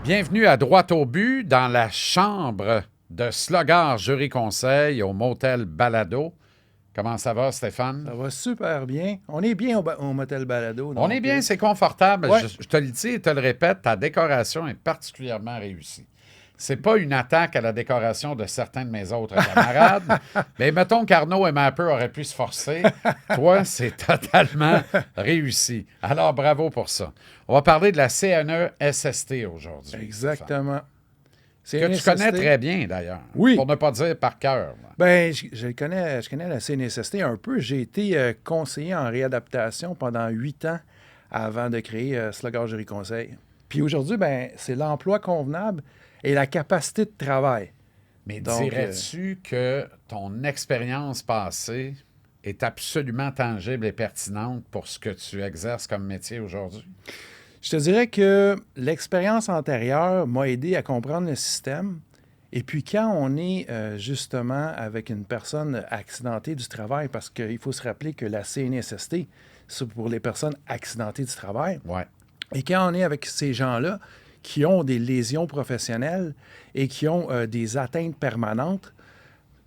Bienvenue à Droit au but dans la chambre de Slogard Jury Conseil au Motel Balado. Comment ça va, Stéphane? Ça va super bien. On est bien au Motel Balado. On est bien, c'est confortable. Ouais. Je te le dis et te le répète, ta décoration est particulièrement réussie. C'est pas une attaque à la décoration de certains de mes autres camarades, mais mettons qu'Arnaud et Mapper auraient pu se forcer. Toi, c'est totalement réussi. Alors, bravo pour ça. On va parler de la CNE-SST aujourd'hui. Exactement. Que tu connais très bien, d'ailleurs. Oui. Pour ne pas dire par cœur. Ben, je connais la CNSST un peu. J'ai été conseiller en réadaptation pendant 8 ans avant de créer Slogard Jury Conseil. Puis aujourd'hui, ben, c'est l'emploi convenable et la capacité de travail. Mais Donc, dirais-tu que ton expérience passée est absolument tangible et pertinente pour ce que tu exerces comme métier aujourd'hui? Je te dirais que l'expérience antérieure m'a aidé à comprendre le système. Et puis quand on est justement avec une personne accidentée du travail, parce qu'il faut se rappeler que la CNSST, c'est pour les personnes accidentées du travail. Ouais. Et quand on est avec ces gens-là qui ont des lésions professionnelles et qui ont des atteintes permanentes,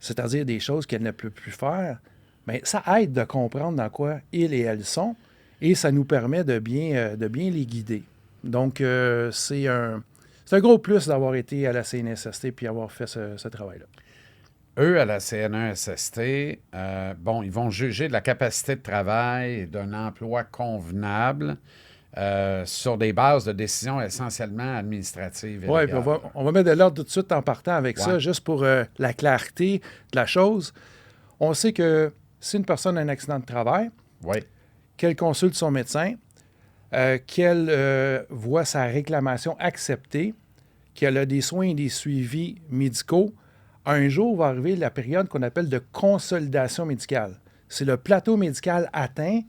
c'est-à-dire des choses qu'elles ne peuvent plus faire, bien, ça aide de comprendre dans quoi ils et elles sont et ça nous permet de bien les guider. Donc, c'est un gros plus d'avoir été à la CNSST puis avoir fait ce travail-là. Eux, à la CNESST, ils vont juger de la capacité de travail et d'un emploi convenable sur des bases de décisions essentiellement administratives. Oui, on va mettre de l'ordre tout de suite en partant avec ça, Ouais. juste pour la clarté de la chose. On sait que si une personne a un accident de travail, Oui. qu'elle consulte son médecin, qu'elle voit sa réclamation acceptée, qu'elle a des soins et des suivis médicaux, un jour va arriver la période qu'on appelle de consolidation médicale. C'est le plateau médical atteint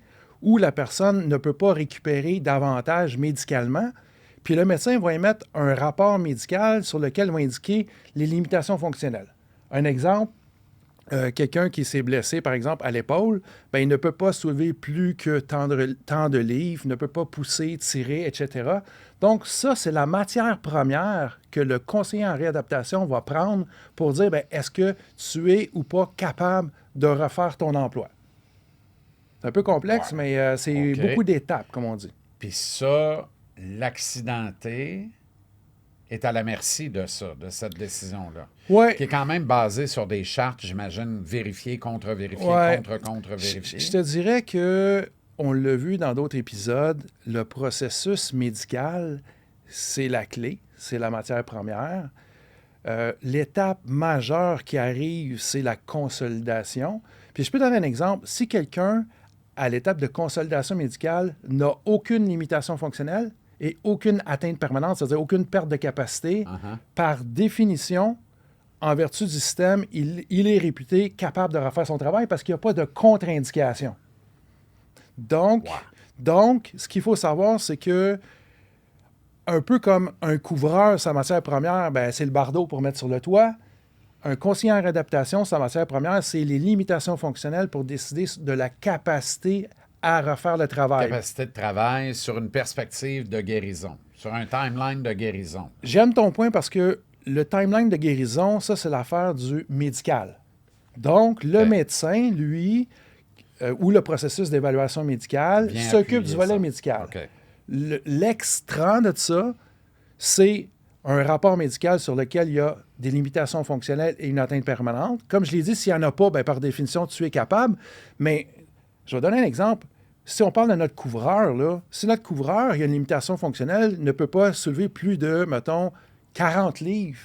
où la personne ne peut pas récupérer davantage médicalement. Puis le médecin va émettre un rapport médical sur lequel il va indiquer les limitations fonctionnelles. Un exemple, quelqu'un qui s'est blessé, par exemple, à l'épaule, ben, il ne peut pas soulever plus que tant de livres, ne peut pas pousser, tirer, etc. Donc, ça, c'est la matière première que le conseiller en réadaptation va prendre pour dire, ben, est-ce que tu es ou pas capable de refaire ton emploi? C'est un peu complexe, Ouais. mais c'est OK. beaucoup d'étapes, comme on dit. Puis ça, l'accidenté est à la merci de ça, de cette décision-là. Oui. Qui est quand même basée sur des chartes, j'imagine, vérifiées, contre-vérifiées, Ouais. contre-vérifiées. Je te dirais que, on l'a vu dans d'autres épisodes, le processus médical, c'est la clé, c'est la matière première. L'étape majeure qui arrive, c'est la consolidation. Puis je peux donner un exemple. Si quelqu'un, à l'étape de consolidation médicale, n'a aucune limitation fonctionnelle et aucune atteinte permanente, c'est-à-dire aucune perte de capacité, par définition, en vertu du système, il est réputé capable de refaire son travail parce qu'il n'y a pas de contre-indication. Donc, ce qu'il faut savoir, c'est que, un peu comme un couvreur, sa matière première, ben, c'est le bardeau pour mettre sur le toit. Un conseiller en réadaptation, sa matière première, c'est les limitations fonctionnelles pour décider de la capacité à refaire le travail. Capacité de travail sur une perspective de guérison, sur un timeline de guérison. J'aime ton point parce que le timeline de guérison, ça, c'est l'affaire du médical. Donc, le médecin, lui, ou le processus d'évaluation médicale, s'occupe du volet médical. Okay. L'extra de ça, c'est un rapport médical sur lequel il y a des limitations fonctionnelles et une atteinte permanente. Comme je l'ai dit, s'il n'y en a pas, bien, par définition, tu es capable. Mais je vais donner un exemple. Si on parle de notre couvreur, là, si notre couvreur, il y a une limitation fonctionnelle, ne peut pas soulever plus de, mettons, 40 livres,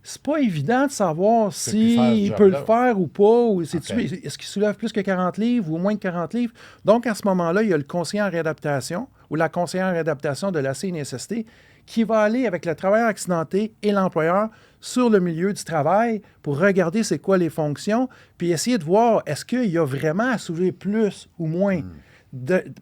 c'est pas évident de savoir s'il peut le faire ou pas, ou est-ce qu'il soulève plus que 40 livres ou moins que 40 livres. Donc, à ce moment-là, il y a le conseiller en réadaptation ou la conseillère en réadaptation de la CNSST qui va aller avec le travailleur accidenté et l'employeur sur le milieu du travail pour regarder c'est quoi les fonctions, puis essayer de voir est-ce qu'il y a vraiment à soulever plus ou moins.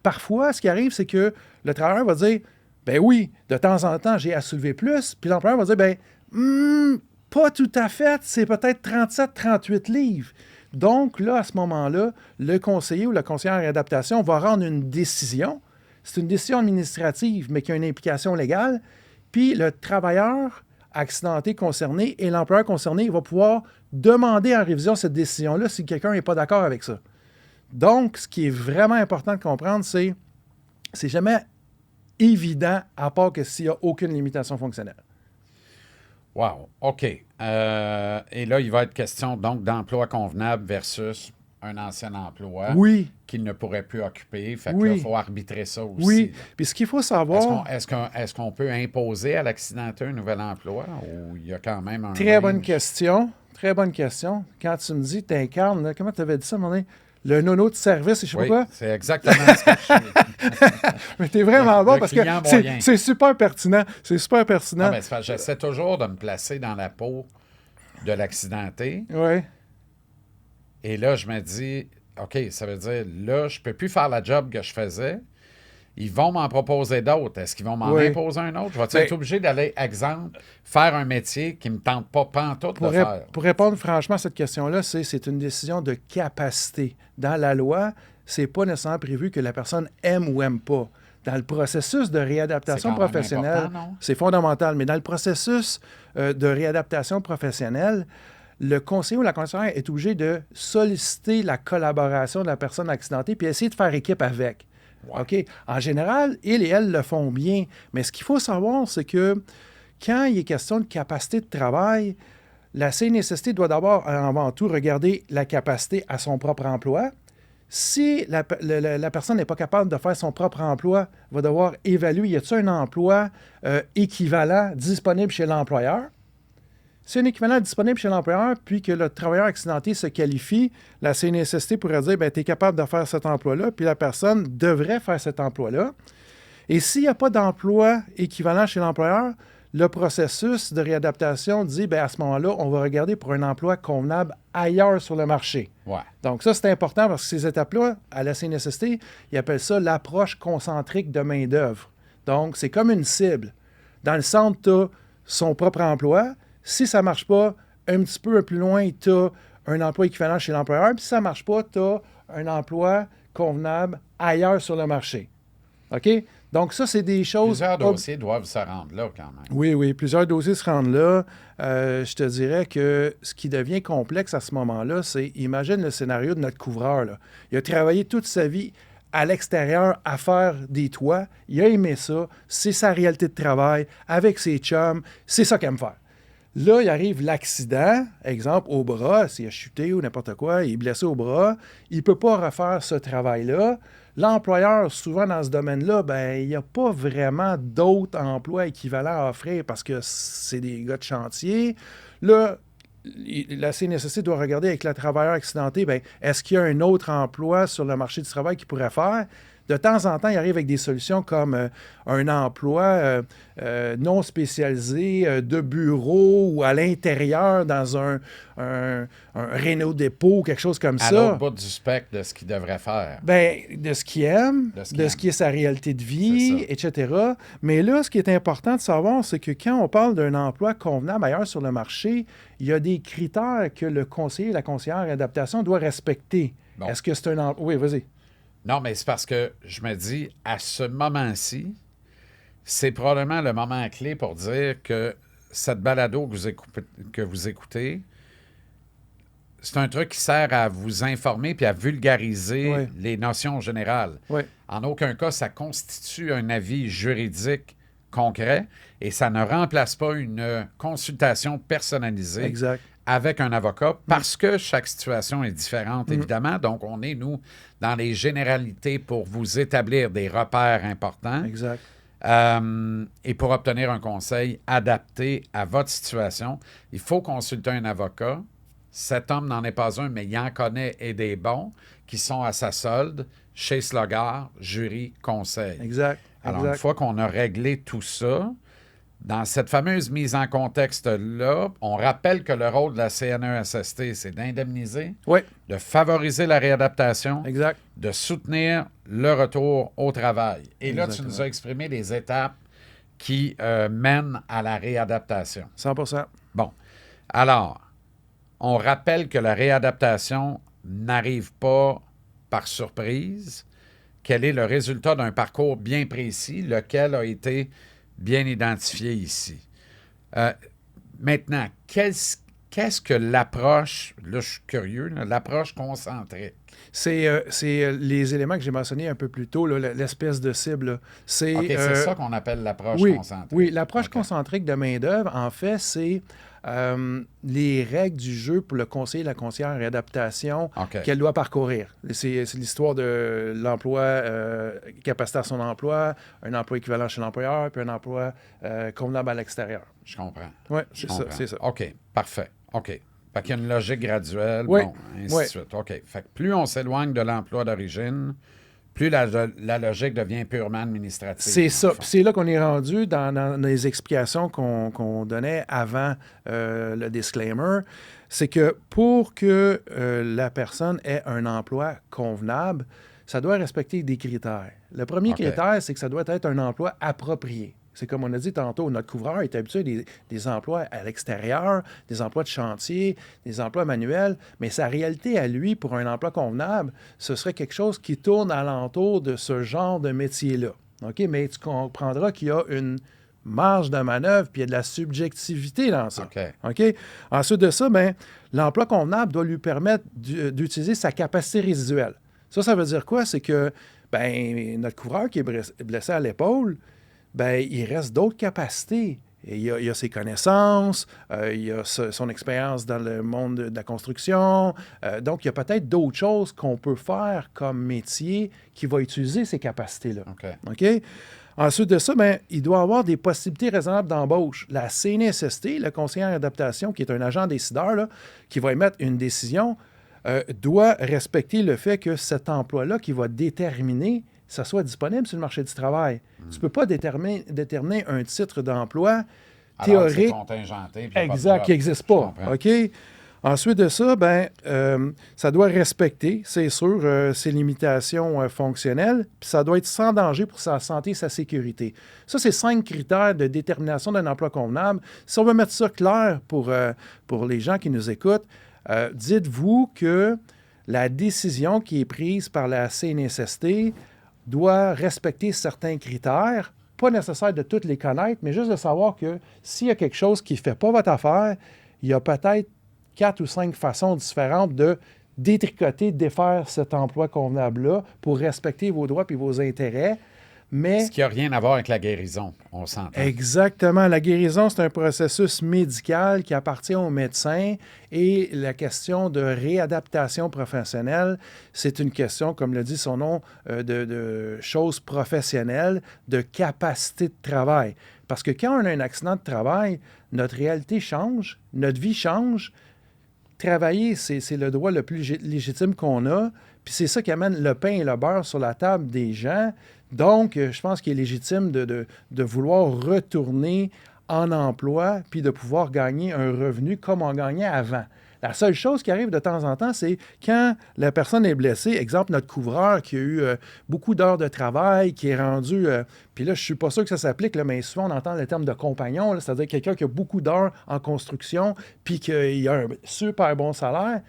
Parfois, ce qui arrive, c'est que le travailleur va dire « ben oui, de temps en temps, j'ai à soulever plus », puis l'employeur va dire « ben pas tout à fait, c'est peut-être 37, 38 livres. » Donc, là, à ce moment-là, le conseiller ou la conseillère en réadaptation va rendre une décision. C'est une décision administrative, mais qui a une implication légale, Puis le travailleur accidenté concerné et l'employeur concerné va pouvoir demander en révision cette décision-là si quelqu'un n'est pas d'accord avec ça. Donc, ce qui est vraiment important de comprendre, c'est jamais évident à part que s'il n'y a aucune limitation fonctionnelle. Wow, OK. Et là, il va être question donc d'emploi convenable versus un ancien emploi Oui, qu'il ne pourrait plus occuper. Fait que Oui. là, il faut arbitrer ça aussi. oui. là. Puis ce qu'il faut savoir... Est-ce qu'on peut imposer à l'accidenté un nouvel emploi ou il y a quand même un Très bonne range? question. Très bonne question. Quand tu me dis, t'incarnes, là, comment tu avais dit ça, mon le nono de service, et je sais Oui, pas quoi. c'est exactement ce que je suis. Mais t'es vraiment bon le parce que client moyen. c'est super pertinent. C'est super pertinent. Ah, ben, c'est parce que j'essaie toujours de me placer dans la peau de l'accidenté. Oui. Et là, je me dis, OK, ça veut dire, là, je peux plus faire la job que je faisais. Ils vont m'en proposer d'autres. Est-ce qu'ils vont m'en Oui. imposer un autre? Je vais Ben- être obligé d'aller, exemple, faire un métier qui ne me tente pas pantoute de faire? Pour répondre franchement à cette question-là, c'est une décision de capacité. Dans la loi, c'est pas nécessairement prévu que la personne aime ou aime pas. Dans le processus de réadaptation C'est quand même professionnelle, important, non? c'est fondamental, mais dans le processus de réadaptation professionnelle, le conseiller ou la conseillère est obligé de solliciter la collaboration de la personne accidentée puis essayer de faire équipe avec. Ouais. OK? En général, ils et elles le font bien, mais ce qu'il faut savoir, c'est que quand il est question de capacité de travail, la CNSST doit d'abord, avant tout, regarder la capacité à son propre emploi. Si la personne n'est pas capable de faire son propre emploi, va devoir évaluer, y a-t-il un emploi équivalent disponible chez l'employeur? Si un équivalent disponible chez l'employeur, puis que le travailleur accidenté se qualifie, la CNSST pourrait dire, tu es capable de faire cet emploi-là, puis la personne devrait faire cet emploi-là. Et s'il n'y a pas d'emploi équivalent chez l'employeur, le processus de réadaptation dit, à ce moment-là, on va regarder pour un emploi convenable ailleurs sur le marché. Ouais. Donc ça, c'est important parce que ces étapes-là, à la CNSST, ils appellent ça l'approche concentrique de main-d'œuvre. Donc, c'est comme une cible. Dans le centre, tu as son propre emploi. Si ça ne marche pas, un petit peu plus loin, tu as un emploi équivalent chez l'employeur. Puis si ça ne marche pas, tu as un emploi convenable ailleurs sur le marché. OK? Donc, ça, c'est des choses... Plusieurs dossiers doivent se rendre là quand même. Oui, plusieurs dossiers se rendent là. Je te dirais que ce qui devient complexe à ce moment-là, c'est, imagine le scénario de notre couvreur, là. Il a travaillé toute sa vie à l'extérieur à faire des toits. Il a aimé ça. C'est sa réalité de travail avec ses chums. C'est ça qu'il aime faire. Là, il arrive l'accident, exemple, au bras, s'il a chuté ou n'importe quoi, il est blessé au bras, il ne peut pas refaire ce travail-là. L'employeur, souvent dans ce domaine-là, il n'y a pas vraiment d'autres emplois équivalents à offrir parce que c'est des gars de chantier. Là, la CNSST doit regarder avec le travailleur accidenté, est-ce qu'il y a un autre emploi sur le marché du travail qu'il pourrait faire? De temps en temps, il arrive avec des solutions comme un emploi non spécialisé de bureau ou à l'intérieur dans un réno-dépôt, quelque chose comme À ça. l'autre bout du spectre de ce qu'il devrait faire. De ce qu'il aime, de ce qui est sa réalité de vie, etc. Mais là, ce qui est important de savoir, c'est que quand on parle d'un emploi convenable ailleurs sur le marché, il y a des critères que le conseiller et la conseillère d'adaptation doit respecter. Bon. Est-ce que c'est un emploi... Oui, vas-y. Non, mais c'est parce que je me dis, à ce moment-ci, c'est probablement le moment clé pour dire que cette balado que vous écoutez, c'est un truc qui sert à vous informer puis à vulgariser les notions générales. Oui. En aucun cas, ça constitue un avis juridique concret et ça ne remplace pas une consultation personnalisée Exact. avec un avocat parce que chaque situation est différente, évidemment. Donc, on est, nous, dans les généralités pour vous établir des repères importants. Exact. Et pour obtenir un conseil adapté à votre situation, il faut consulter un avocat. Cet homme n'en est pas un, mais il en connaît et des bons qui sont à sa solde chez Slogar, Jury, Conseil. Exact. Alors, une fois qu'on a réglé tout ça, dans cette fameuse mise en contexte-là, on rappelle que le rôle de la CNESST, c'est d'indemniser, de favoriser la réadaptation, de soutenir le retour au travail. Et là, tu nous as exprimé les étapes qui mènent à la réadaptation. 100%. Bon. Alors, on rappelle que la réadaptation n'arrive pas par surprise, qu'elle est le résultat d'un parcours bien précis, lequel a été bien identifié ici. Maintenant, qu'est-ce que l'approche, là je suis curieux, là, l'approche concentrique? C'est les éléments que j'ai mentionnés un peu plus tôt, là, l'espèce de cible. Là. OK, c'est ça qu'on appelle l'approche Oui, concentrique. oui, l'approche OK. concentrique de main-d'œuvre, en fait, c'est les règles du jeu pour le conseiller, la conseillère en réadaptation OK. qu'elle doit parcourir. C'est l'histoire de l'emploi, capacité à son emploi, un emploi équivalent chez l'employeur, puis un emploi convenable à l'extérieur. Je comprends. Oui, Je c'est ça, comprends. c'est ça. OK, parfait. OK. Fait qu'il y a une logique graduelle, Oui, bon, ainsi oui. de suite. OK. Fait que plus on s'éloigne de l'emploi d'origine, plus la logique devient purement administrative. C'est dans ça. le fond. Puis c'est là qu'on est rendu dans les explications qu'on donnait avant le disclaimer. C'est que pour que la personne ait un emploi convenable, ça doit respecter des critères. Le premier OK. critère, c'est que ça doit être un emploi approprié. C'est comme on a dit tantôt, notre couvreur est habitué à des emplois à l'extérieur, des emplois de chantier, des emplois manuels, mais sa réalité à lui, pour un emploi convenable, ce serait quelque chose qui tourne alentour de ce genre de métier-là. OK? Mais tu comprendras qu'il y a une marge de manœuvre, puis il y a de la subjectivité dans ça. OK. OK? Ensuite de ça, ben, l'emploi convenable doit lui permettre d'utiliser sa capacité résiduelle. Ça veut dire quoi? C'est que ben, notre couvreur qui est blessé à l'épaule, ben, il reste d'autres capacités. Et il a ses connaissances, il a son expérience dans le monde de la construction. Donc, il y a peut-être d'autres choses qu'on peut faire comme métier qui va utiliser ces capacités-là. OK. OK? Ensuite de ça, ben, il doit avoir des possibilités raisonnables d'embauche. La CNSST, le conseiller en adaptation, qui est un agent décideur, là, qui va émettre une décision, doit respecter le fait que cet emploi-là qui va déterminer ça soit disponible sur le marché du travail. Tu ne peux pas déterminer un titre d'emploi Alors que c'est théorique contingenté. Puis il y a pas de exact job. qui n'existe Je pas. comprends. OK? Ensuite de ça, ben, ça doit respecter, c'est sûr, ses limitations fonctionnelles, puis ça doit être sans danger pour sa santé et sa sécurité. Ça, c'est 5 critères de détermination d'un emploi convenable. Si on veut mettre ça clair pour les gens qui nous écoutent, dites-vous que la décision qui est prise par la CNSST doit respecter certains critères, pas nécessaire de toutes les connaître, mais juste de savoir que s'il y a quelque chose qui ne fait pas votre affaire, il y a peut-être 4 ou 5 façons différentes de détricoter, de défaire cet emploi convenable-là pour respecter vos droits et vos intérêts. Mais Ce qui n'a rien à voir avec la guérison, on s'entend. exactement. La guérison, c'est un processus médical qui appartient aux médecins et la question de réadaptation professionnelle, c'est une question, comme le dit son nom, de choses professionnelles, de capacité de travail. Parce que quand on a un accident de travail, notre réalité change, notre vie change. Travailler, c'est le droit le plus légitime qu'on a, puis c'est ça qui amène le pain et le beurre sur la table des gens. Donc, je pense qu'il est légitime de vouloir retourner en emploi puis de pouvoir gagner un revenu comme on gagnait avant. La seule chose qui arrive de temps en temps, c'est quand la personne est blessée, exemple notre couvreur qui a eu beaucoup d'heures de travail, qui est rendu, puis là je ne suis pas sûr que ça s'applique, là, mais souvent on entend le terme de compagnon, là, c'est-à-dire quelqu'un qui a beaucoup d'heures en construction puis qu'il a un super bon salaire,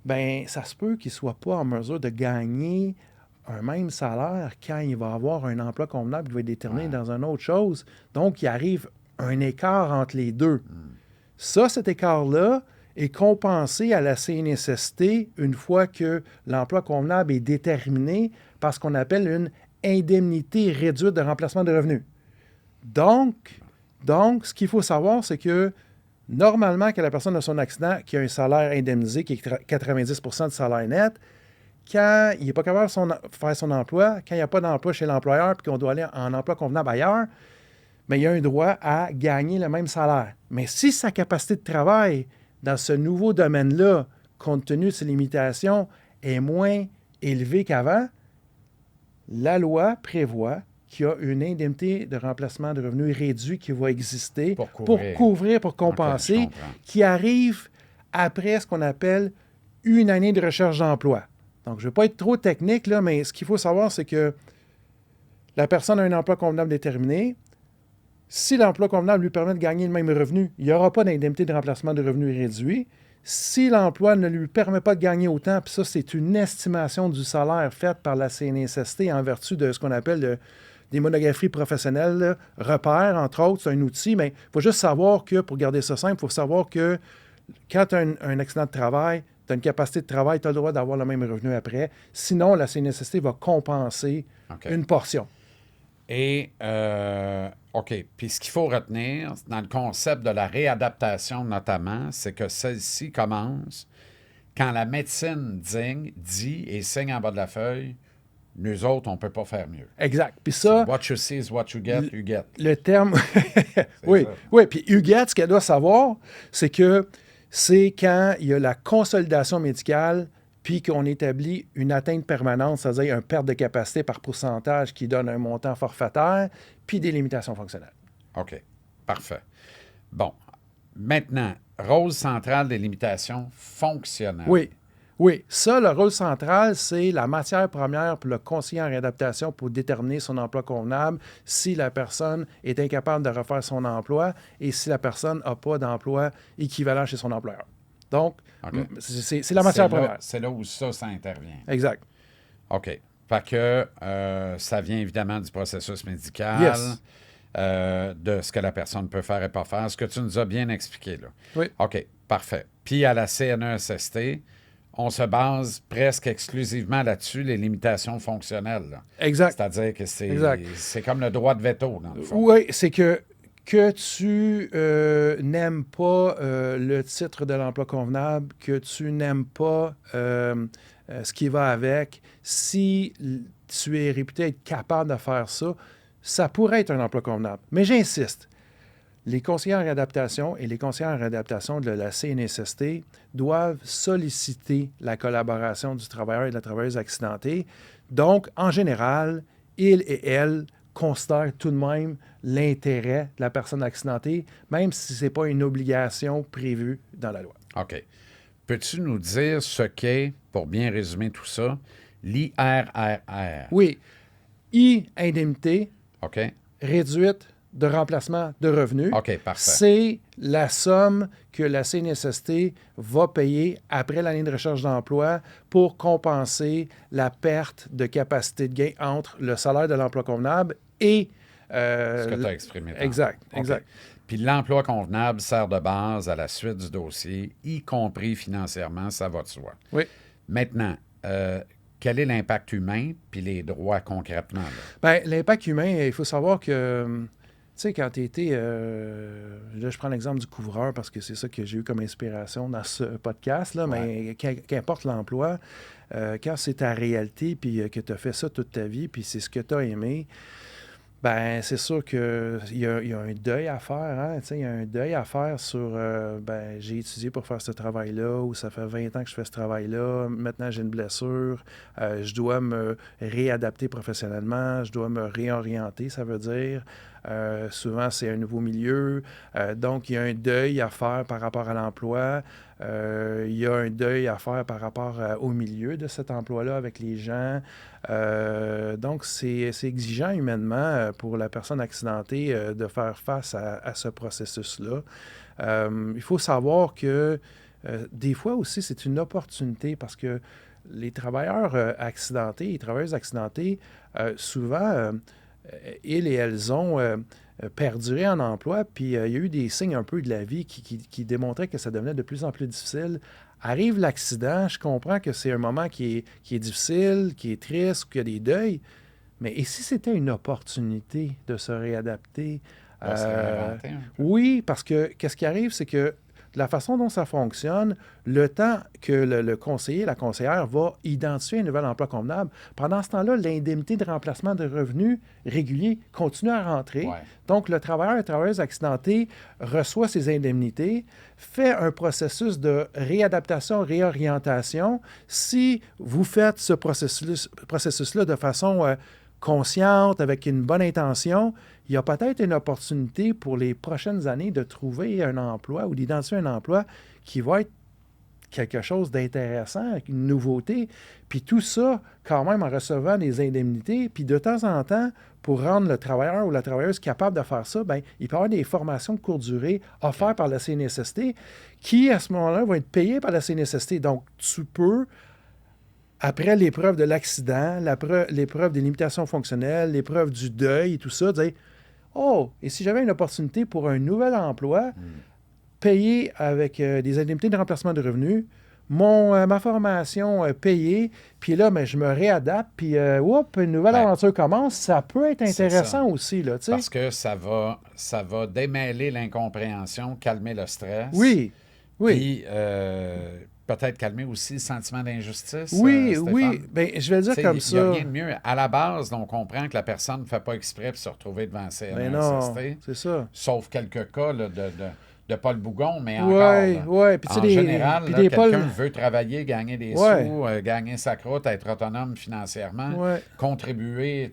bien ça se peut qu'il ne soit pas en mesure de gagner un même salaire quand il va avoir un emploi convenable qui va être déterminé dans une autre chose. Donc, il arrive un écart entre les deux. Ça, cet écart-là est compensé à la CNSST une fois que l'emploi convenable est déterminé par ce qu'on appelle une indemnité réduite de remplacement de revenus. Donc ce qu'il faut savoir, c'est que normalement, quand la personne a son accident, qui a un salaire indemnisé qui est 90 du salaire net, quand il n'est pas capable de faire son emploi, quand il n'y a pas d'emploi chez l'employeur puis qu'on doit aller en emploi convenable ailleurs, mais il y a un droit à gagner le même salaire. Mais si sa capacité de travail dans ce nouveau domaine-là, compte tenu de ses limitations, est moins élevée qu'avant, la loi prévoit qu'il y a une indemnité de remplacement de revenus réduit qui va exister pour compenser, OK, je comprends. qui arrive après ce qu'on appelle une année de recherche d'emploi. Donc, je ne veux pas être trop technique, là, mais ce qu'il faut savoir, c'est que la personne a un emploi convenable déterminé. Si l'emploi convenable lui permet de gagner le même revenu, il n'y aura pas d'indemnité de remplacement de revenus réduit. Si l'emploi ne lui permet pas de gagner autant, puis ça, c'est une estimation du salaire faite par la CNSST en vertu de ce qu'on appelle des monographies professionnelles, là, Repère, entre autres, c'est un outil, mais il faut juste savoir que, pour garder ça simple, il faut savoir que quand tu as un accident de travail, tu as une capacité de travail, tu as le droit d'avoir le même revenu après. Sinon, la CNSST va compenser une portion. Et, OK, puis ce qu'il faut retenir dans le concept de la réadaptation notamment, c'est que celle-ci commence quand la médecine dit et signe en bas de la feuille, nous autres, on ne peut pas faire mieux. Exact. Puis ça... What you see is what you get, you get. Le terme... oui, puis you get, ce qu'elle doit savoir, c'est que c'est quand il y a la consolidation médicale puis qu'on établit une atteinte permanente, c'est-à-dire une perte de capacité par pourcentage qui donne un montant forfaitaire, puis des limitations fonctionnelles. OK, parfait. Bon, maintenant, rôle central des limitations fonctionnelles. Oui. Ça, le rôle central, c'est la matière première pour le conseiller en réadaptation pour déterminer son emploi convenable si la personne est incapable de refaire son emploi et si la personne n'a pas d'emploi équivalent chez son employeur. Donc, c'est la matière première. C'est là où ça intervient. Exact. OK. Fait que ça vient évidemment du processus médical, de ce que la personne peut faire et pas faire, ce que tu nous as bien expliqué, là. Oui. OK, parfait. Puis à la CNESST, on se base presque exclusivement là-dessus, les limitations fonctionnelles. Là. Exact. C'est-à-dire que c'est comme le droit de veto, dans le fond. Oui, c'est que tu n'aimes pas le titre de l'emploi convenable, que tu n'aimes pas ce qui va avec, si tu es réputé être capable de faire ça, ça pourrait être un emploi convenable. Mais j'insiste, les conseillers en réadaptation et les conseillers en réadaptation de la CNSST doivent solliciter la collaboration du travailleur et de la travailleuse accidentée. Donc, en général, ils et elles considèrent tout de même l'intérêt de la personne accidentée, même si ce n'est pas une obligation prévue dans la loi. OK. Peux-tu nous dire ce qu'est, pour bien résumer tout ça, l'IRRR? Oui. I-indemnité OK. réduite de remplacement de revenus. OK, parfait. C'est la somme que la CNSST va payer après l'année de recherche d'emploi pour compenser la perte de capacité de gain entre le salaire de l'emploi convenable et... ce que tu as exprimé. Exact. Puis l'emploi convenable sert de base à la suite du dossier, y compris financièrement, ça va de soi. Oui. Maintenant, quel est l'impact humain puis les droits concrètement? Bien, l'impact humain, il faut savoir que... Tu sais, quand tu étais... là, je prends l'exemple du couvreur parce que c'est ça que j'ai eu comme inspiration dans ce podcast, là, mais qu'importe l'emploi, quand c'est ta réalité puis que tu as fait ça toute ta vie puis c'est ce que tu as aimé, ben c'est sûr qu'il y a un deuil à faire. Hein? Il y a un deuil à faire sur j'ai étudié pour faire ce travail-là ou ça fait 20 ans que je fais ce travail-là. Maintenant, j'ai une blessure. Je dois me réadapter professionnellement. Je dois me réorienter, ça veut dire. Souvent, c'est un nouveau milieu. Donc, il y a un deuil à faire par rapport à l'emploi. Il y a un deuil à faire par rapport au milieu de cet emploi-là avec les gens. Donc, c'est exigeant humainement pour la personne accidentée de faire face à ce processus-là. Il faut savoir que des fois aussi, c'est une opportunité parce que les travailleurs accidentés, les travailleuses accidentées, souvent... ils et elles ont perduré en emploi, puis il y a eu des signes un peu de la vie qui démontraient que ça devenait de plus en plus difficile. Arrive l'accident, je comprends que c'est un moment qui est difficile, qui est triste, qu'il y a des deuils, mais et si c'était une opportunité de se réadapter? Oui, parce que qu'est-ce qui arrive, c'est que de la façon dont ça fonctionne, le temps que le conseiller, la conseillère va identifier un nouvel emploi convenable, pendant ce temps-là, l'indemnité de remplacement de revenus régulier continue à rentrer. Ouais. Donc, le travailleur et travailleuse accidenté reçoit ses indemnités, fait un processus de réadaptation, réorientation. Si vous faites ce processus-là de façon consciente, avec une bonne intention, il y a peut-être une opportunité pour les prochaines années de trouver un emploi ou d'identifier un emploi qui va être quelque chose d'intéressant, une nouveauté. Puis tout ça, quand même, en recevant des indemnités. Puis de temps en temps, pour rendre le travailleur ou la travailleuse capable de faire ça, bien, il peut y avoir des formations de courte durée offertes par la CNSST qui, à ce moment-là, vont être payées par la CNSST. Donc, tu peux après l'épreuve de l'accident, l'épreuve des limitations fonctionnelles, l'épreuve du deuil et tout ça, dire, oh, et si j'avais une opportunité pour un nouvel emploi, payé avec des indemnités de remplacement de revenus, ma formation payée, puis là, je me réadapte, puis une nouvelle aventure commence, ça peut être intéressant aussi, là, tu sais. Parce que ça va démêler l'incompréhension, calmer le stress. Oui, oui. Puis peut-être calmer aussi le sentiment d'injustice. Oui, Stéphane. oui. Bien, je vais le dire comme ça. Il n'y a rien de mieux. À la base, on comprend que la personne ne fait pas exprès pour se retrouver devant la Mais non, c'est ça. Sauf quelques cas là, de Paul Bougon, mais Oui, encore. oui. En général, puis là, des quelqu'un veut travailler, gagner des Ouais. sous, gagner sa croûte, être autonome financièrement, Ouais. contribuer,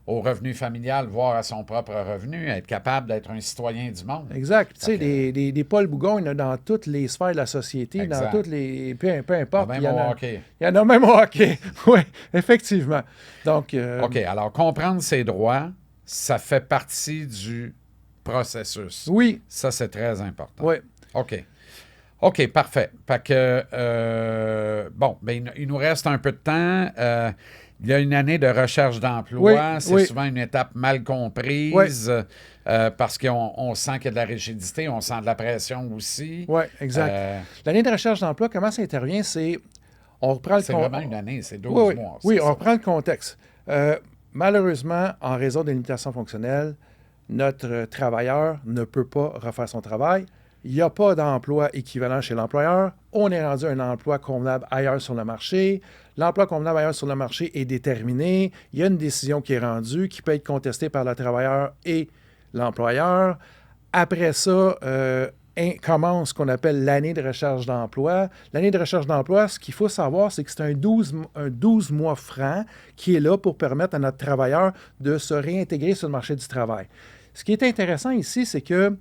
au revenu familial, voire à son propre revenu, être capable d'être un citoyen du monde. Exact. Tu sais, que- des Paul Bougon, il y en a dans toutes les sphères de la société, Exact. dans toutes les... Peu importe. Même il y en au a, hockey. il y en a même au hockey. Oui, effectivement. Donc... OK, alors comprendre ses droits, ça fait partie du processus. Oui, Ça, c'est très important. oui. OK. OK, parfait. Fait que, bon, ben, il nous reste un peu de temps. Il y a une année de recherche d'emploi. Oui, C'est oui. souvent une étape mal comprise parce qu'on sent qu'il y a de la rigidité, on sent de la pression aussi. Oui, exact. L'année de recherche d'emploi, comment ça intervient? On reprend le C'est vraiment une année, c'est 12 oui, mois. oui, c'est on ça. reprend le contexte. Malheureusement, en raison des limitations fonctionnelles, notre travailleur ne peut pas refaire son travail. Il n'y a pas d'emploi équivalent chez l'employeur. On est rendu à un emploi convenable ailleurs sur le marché. L'emploi convenable ailleurs sur le marché est déterminé. Il y a une décision qui est rendue, qui peut être contestée par le travailleur et l'employeur. Après ça, commence ce qu'on appelle l'année de recherche d'emploi. L'année de recherche d'emploi, ce qu'il faut savoir, c'est que c'est un 12 mois franc qui est là pour permettre à notre travailleur de se réintégrer sur le marché du travail. Ce qui est intéressant ici, c'est que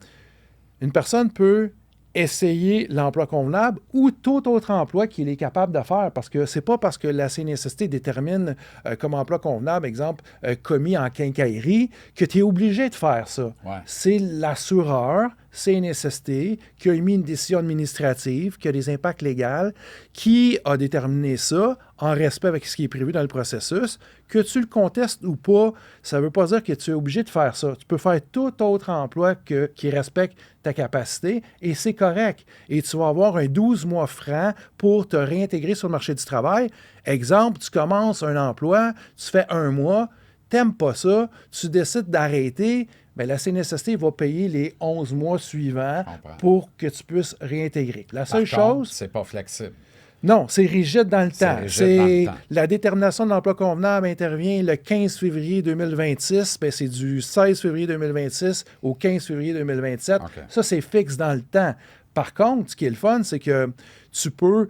une personne peut essayer l'emploi convenable ou tout autre emploi qu'il est capable de faire, parce que c'est pas parce que la CNSST détermine comme emploi convenable, exemple, commis en quincaillerie, que tu es obligé de faire ça. Ouais. C'est l'assureur, CNSST, qui a émis une décision administrative, qui a des impacts légaux, qui a déterminé ça en respect avec ce qui est prévu dans le processus. Que tu le contestes ou pas, ça ne veut pas dire que tu es obligé de faire ça. Tu peux faire tout autre emploi qui respecte ta capacité et c'est correct. Et tu vas avoir un 12 mois franc pour te réintégrer sur le marché du travail. Exemple, tu commences un emploi, tu fais un mois, tu n'aimes pas ça, tu décides d'arrêter, bien, la CNSST va payer les 11 mois suivants pour que tu puisses réintégrer. La seule chose... c'est pas flexible. Non, c'est rigide dans le temps. Rigide dans le temps. La détermination de l'emploi convenable intervient le 15 février 2026. Bien, c'est du 16 février 2026 au 15 février 2027. Okay. Ça, c'est fixe dans le temps. Par contre, ce qui est le fun, c'est que tu peux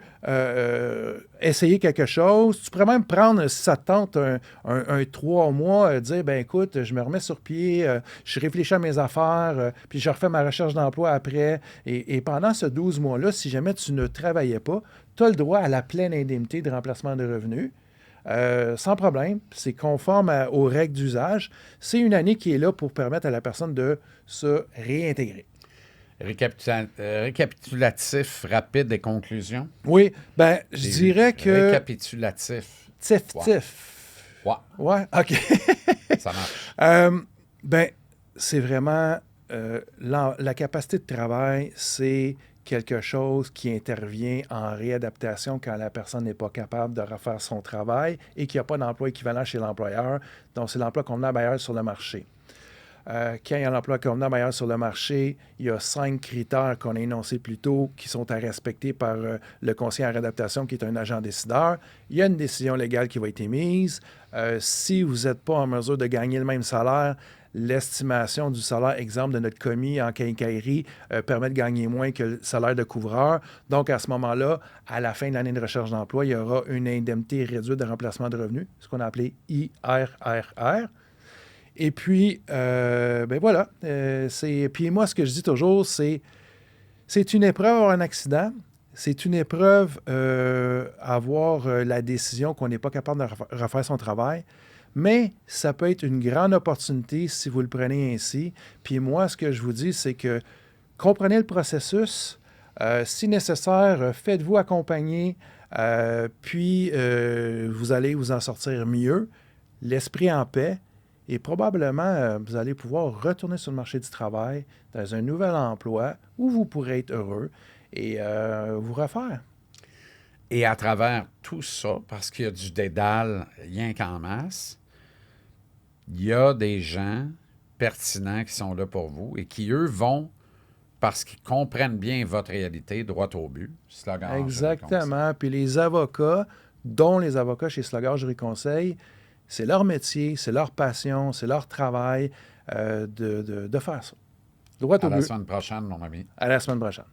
essayer quelque chose. Tu pourrais même prendre, si ça te tente, un 3 mois, dire, ben écoute, je me remets sur pied, je réfléchis à mes affaires, puis je refais ma recherche d'emploi après. Et pendant ce 12 mois-là, si jamais tu ne travaillais pas, tu as le droit à la pleine indemnité de remplacement de revenus. Sans problème, c'est conforme aux règles d'usage. C'est une année qui est là pour permettre à la personne de se réintégrer. Récapitulatif rapide des conclusions. Oui, ben je dirais que... Récapitulatif. Tif. Ouais. Ouais, OK. Ça marche. Ben, c'est vraiment... la capacité de travail, c'est quelque chose qui intervient en réadaptation quand la personne n'est pas capable de refaire son travail et qu'il n'y a pas d'emploi équivalent chez l'employeur. Donc, c'est l'emploi convenable ailleurs sur le marché. Quand il y a l'emploi convenable ailleurs sur le marché, il y a 5 critères qu'on a énoncés plus tôt qui sont à respecter par le conseiller en réadaptation qui est un agent décideur. Il y a une décision légale qui va être émise. Si vous n'êtes pas en mesure de gagner le même salaire, l'estimation du salaire, exemple, de notre commis en quincaillerie permet de gagner moins que le salaire de couvreur. Donc, à ce moment-là, à la fin de l'année de recherche d'emploi, il y aura une indemnité réduite de remplacement de revenus, ce qu'on a appelé IRRR. Et puis, ben voilà. Puis moi, ce que je dis toujours, c'est une épreuve avoir un accident. C'est une épreuve avoir la décision qu'on n'est pas capable de refaire son travail. Mais ça peut être une grande opportunité si vous le prenez ainsi. Puis moi, ce que je vous dis, c'est que comprenez le processus. Si nécessaire, faites-vous accompagner Puis, vous allez vous en sortir mieux, l'esprit en paix, et probablement, vous allez pouvoir retourner sur le marché du travail dans un nouvel emploi où vous pourrez être heureux et vous refaire. Et à travers tout ça, parce qu'il y a du dédale rien qu'en masse, il y a des gens pertinents qui sont là pour vous et qui, eux, vont, parce qu'ils comprennent bien votre réalité, droit au but. Slogan Jury Conseil. Exactement. Puis les avocats, dont les avocats chez Slogan Jury Conseil, c'est leur métier, c'est leur passion, c'est leur travail de faire ça. Droit À au la but. semaine prochaine, mon ami. À la semaine prochaine.